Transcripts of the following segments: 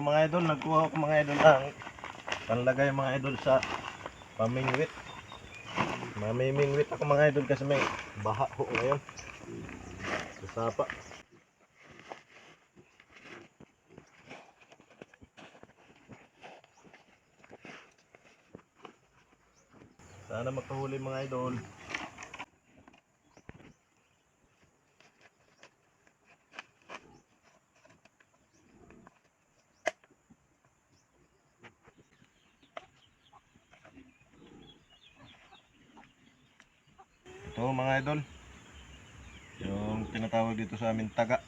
So mga idol, nagkuha ako mga idol ng panlagay mga idol sa pamingwit. Mamimingwit ako mga idol kasi may baha ho ngayon sa sapa. Sana makahuli mga idol. Ito mga idol, yung tinatawag dito sa amin taga.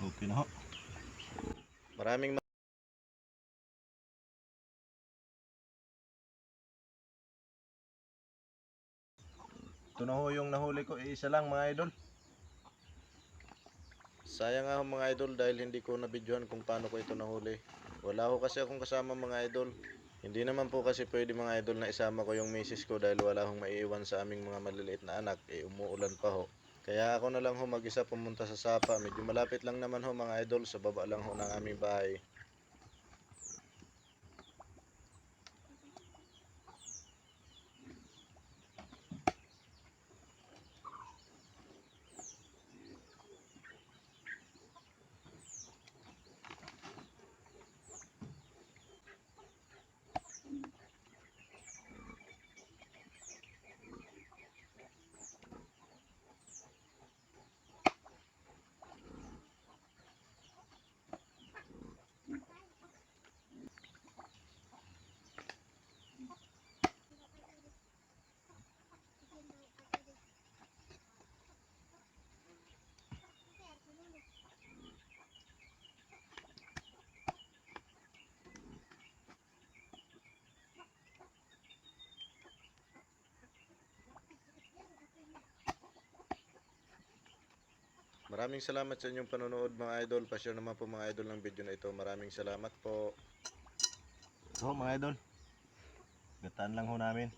Okay na ho. Maraming ito na ho yung nahuli ko, isa lang mga idol. Sayang nga ho mga idol dahil hindi ko nabidyohan kung paano ko ito nahuli. Wala ho kasi akong kasama mga idol. Hindi naman po kasi pwede mga idol na isama ko yung misis ko dahil wala hong maiiwan sa aming mga maliliit na anak. Umuulan pa ho. Kaya ako na lang ho mag-isa pumunta sa sapa. Medyo malapit lang naman ho mga idol, sa baba lang ho ng aming bahay. Maraming salamat sa inyong panonood mga idol. Pa-share naman po mga idol ng video na ito. Maraming salamat po. So mga idol, gataan lang ho namin.